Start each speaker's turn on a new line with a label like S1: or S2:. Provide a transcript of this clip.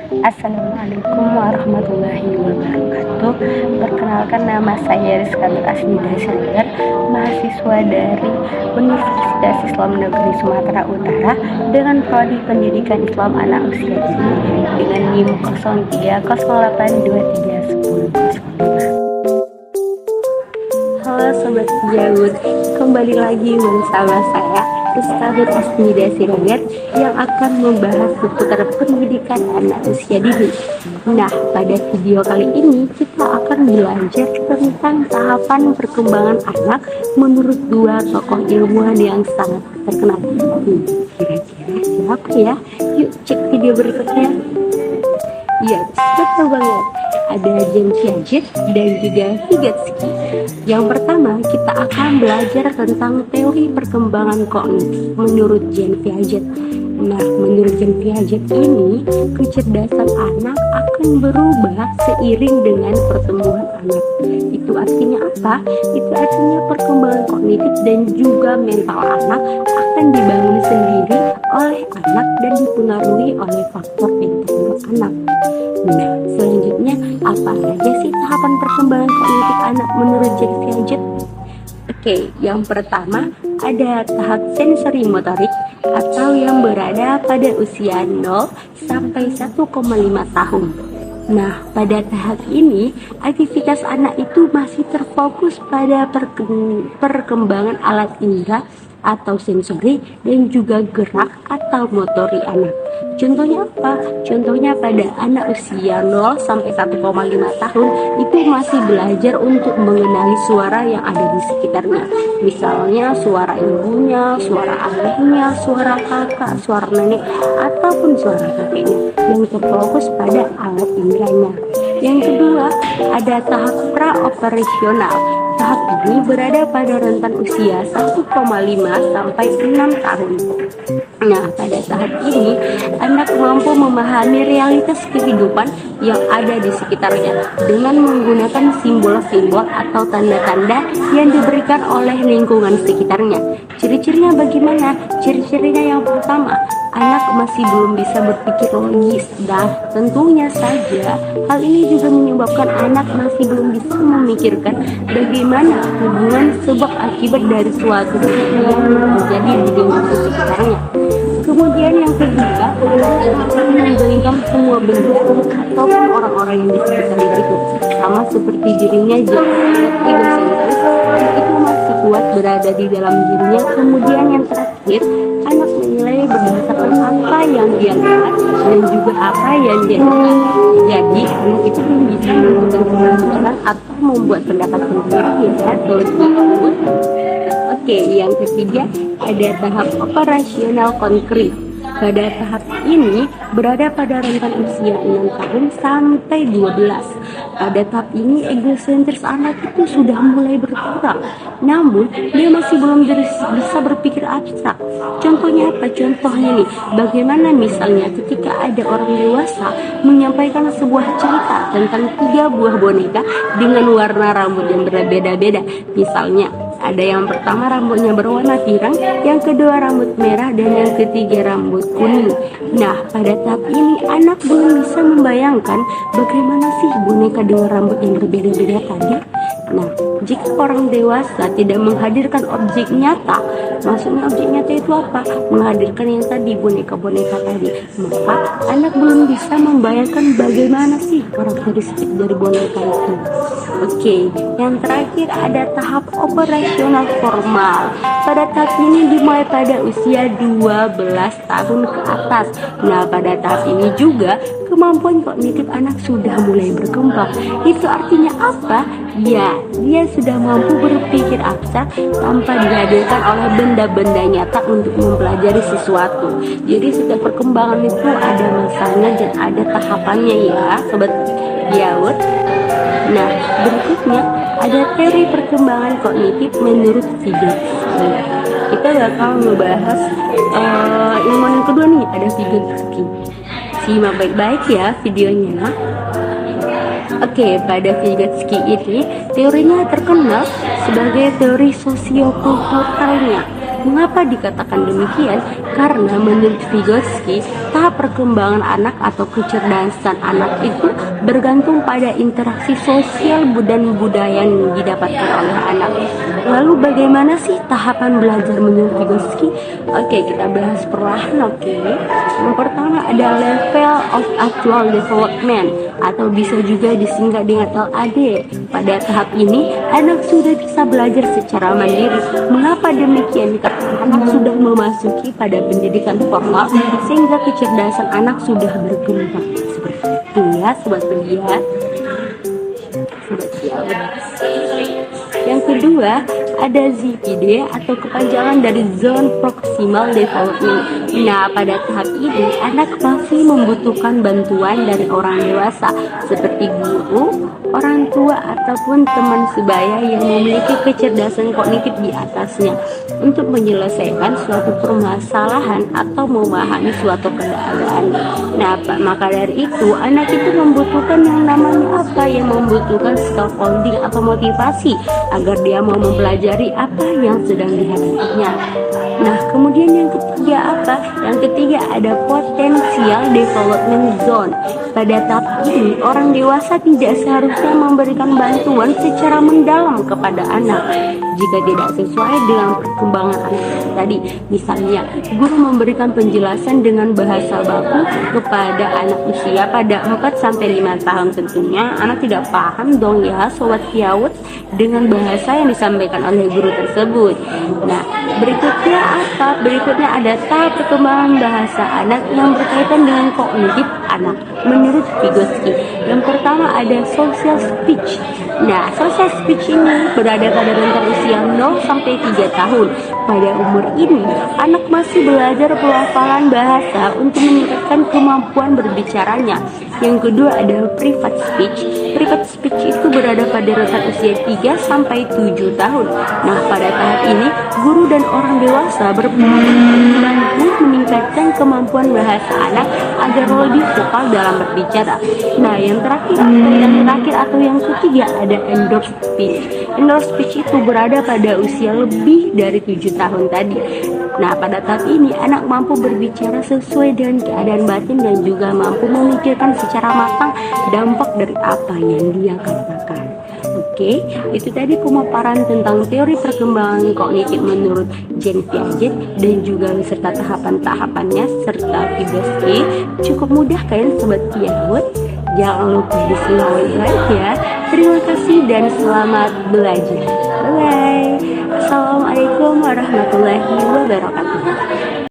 S1: Assalamualaikum warahmatullahi wabarakatuh. Perkenalkan, nama saya Rizka Asnida Siregar, mahasiswa dari Universitas Islam Negeri Sumatera Utara dengan prodi Pendidikan Islam Anak Usia Dini dengan NIM 0308231005. Halo Sobat Jaud, kembali lagi bersama saya Rizka Asnida Siregar yang akan membahas seputar pendidikan anak usia dini. Nah, pada video kali ini kita akan belajar tentang tahapan perkembangan anak menurut dua tokoh ilmuwan yang sangat terkenal. Kira-kira siapa ya? Yuk cek video berikutnya. Ya, betul banget. Ada James Piaget dan juga Vygotsky. Yang pertama, kita akan belajar tentang teori perkembangan kognitif menurut James Piaget. Nah, menurut James Piaget ini, kecerdasan anak akan berubah seiring dengan pertumbuhan anak. Itu artinya apa? Itu artinya perkembangan kognitif dan juga mental anak akan dibangun sendiri oleh anak dan dipengaruhi oleh faktor internal anak. Nah, selanjutnya apa saja sih tahapan perkembangan kognitif anak menurut James Piaget? Oke, yang pertama ada tahap sensori motorik atau yang berada pada usia 0 sampai 1,5 tahun. Nah, pada tahap ini aktivitas anak itu masih terfokus pada perkembangan alat indera atau sensori dan juga gerak atau motori anak. Contohnya apa? Contohnya pada anak usia 0 sampai 1,5 tahun itu masih belajar untuk mengenali suara yang ada di sekitarnya. Misalnya suara ibunya, suara ayahnya, suara kakak, suara nenek, ataupun suara kakeknya yang terfokus pada alat inderanya. Yang kedua, ada tahap pra-operasional. Tahap ini berada pada rentan usia 1,5 sampai 6 tahun. Nah, pada tahap ini, anak mampu memahami realitas kehidupan yang ada di sekitarnya dengan menggunakan simbol-simbol atau tanda-tanda yang diberikan oleh lingkungan sekitarnya. Ciri-cirinya bagaimana? Ciri-cirinya yang pertama, anak masih belum bisa berpikir logis dan tentunya saja hal ini juga menyebabkan anak masih belum bisa memikirkan bagaimana hubungan sebab akibat dari suatu yang terjadi di lingkungan sekitarnya. Kemudian yang kedua, menggabungkan semua bentuk ataupun orang-orang yang di sekitar itu, sama seperti dirinya egosentris, itu masih kuat berada di dalam dirinya. Kemudian yang terakhir, anak menilai berdasarkan apa yang dia lihat dan juga apa yang dia lihat. Jadi anak itu bisa melakukan kesimpulan atau membuat pendapat sendiri ya tersebut. Oke, yang ketiga ada tahap operasional konkret. Pada tahap ini berada pada rentan usia 6 tahun sampai 12. Pada tahap ini egosentris anak itu sudah mulai berkurang, namun dia masih belum bisa berpikir abstrak. Contohnya apa? Contohnya nih, bagaimana misalnya ketika ada orang dewasa menyampaikan sebuah cerita tentang 3 buah boneka dengan warna rambut yang berbeda-beda. Misalnya ada yang pertama rambutnya berwarna pirang, yang kedua rambut merah, dan yang ketiga rambut kuning. Nah, pada tahap ini anak belum bisa membayangkan bagaimana sih boneka dengan rambut yang berbeda-beda tadi. Nah, jika orang dewasa tidak menghadirkan objek nyata, maksudnya objek nyata itu apa? Menghadirkan yang tadi, boneka-boneka tadi, maka anak belum bisa membayangkan bagaimana sih karakteristik dari boneka itu. Oke, yang terakhir ada tahap operasional formal. Pada tahap ini dimulai pada usia 12 tahun ke atas. Nah, pada tahap ini juga kemampuan kognitif anak sudah mulai berkembang. Itu artinya apa? Ya, dia sudah mampu berpikir abstrak tanpa dihadirkan oleh benda-benda nyata untuk mempelajari sesuatu. Jadi setiap perkembangan itu ada masanya dan ada tahapannya ya, Sobat Jaud. Nah, berikutnya ada teori perkembangan kognitif menurut Vygotsky. Kita bakal ngebahas ilmuwan yang kedua nih, ada Vygotsky. Simak baik-baik ya videonya. Oke, pada Vygotsky ini teorinya terkenal sebagai teori sosiokulturalnya. Mengapa dikatakan demikian? Karena menurut Vygotsky, tahap perkembangan anak atau kecerdasan anak itu bergantung pada interaksi sosial dan budaya yang didapatkan oleh anak. Lalu bagaimana sih tahapan belajar menurut Vygotsky? Oke, kita bahas perlahan. Yang pertama ada level of actual development atau bisa juga disingkat dengan LAD. Pada tahap ini, anak sudah bisa belajar secara mandiri. Mengapa demikian? Karena anak sudah memasuki pada pendidikan formal sehingga kecerdasan anak sudah berkembang. Seperti itu ya, sobat pendidik. Yang kedua ada ZPD atau kepanjangan dari Zone Proximal Development. Nah, pada tahap ini anak masih membutuhkan bantuan dari orang dewasa seperti guru, orang tua ataupun teman sebaya yang memiliki kecerdasan kognitif di atasnya untuk menyelesaikan suatu permasalahan atau memahami suatu keadaan. Nah, maka dari itu anak itu membutuhkan yang namanya apa? Yang membutuhkan scaffolding atau motivasi agar dia mau mempelajari apa yang sedang dihadapinya. Nah, kemudian yang ketiga apa? Yang ketiga ada potensial development zone. Pada tahap ini, orang dewasa tidak seharusnya memberikan bantuan secara mendalam kepada anak jika tidak sesuai dengan perkembangan anak tadi. Misalnya, guru memberikan penjelasan dengan bahasa baku kepada anak usia pada 4-5 tahun. Tentunya anak tidak paham dong ya, sobat Kiawut, dengan bahasa yang disampaikan oleh guru tersebut. Nah, berikutnya apa? Berikutnya ada tahap perkembangan bahasa anak yang berkaitan dengan kognitif anak menurut Vygotsky. Yang pertama ada social speech. Nah, social speech ini berada pada rentang usia 0-3 tahun. Pada umur ini, anak masih belajar pelafalan bahasa untuk meningkatkan kemampuan berbicaranya. Yang kedua ada private speech. Private speech itu berada pada rentang usia 3-7 tahun. Nah, pada tahap ini, guru dan orang dewasa membantu meningkatkan kemampuan bahasa anak agar lebih vokal dalam berbicara. Nah, yang terakhir atau yang ketiga ada endorse speech. Endorse speech itu berada pada usia lebih dari 7 tahun tadi. Nah, pada tahap ini anak mampu berbicara sesuai dengan keadaan batin dan juga mampu memikirkan secara matang dampak dari apa yang dia katakan. Oke, itu tadi pemaparan tentang teori perkembangan kognitif menurut Jean Piaget dan juga beserta tahapan-tahapannya serta Vygotsky. Cukup mudah kan sobat Kiawut? Jangan lupa disimak like ya. Terima kasih dan selamat belajar. Bye bye. Assalamualaikum warahmatullahi wabarakatuh.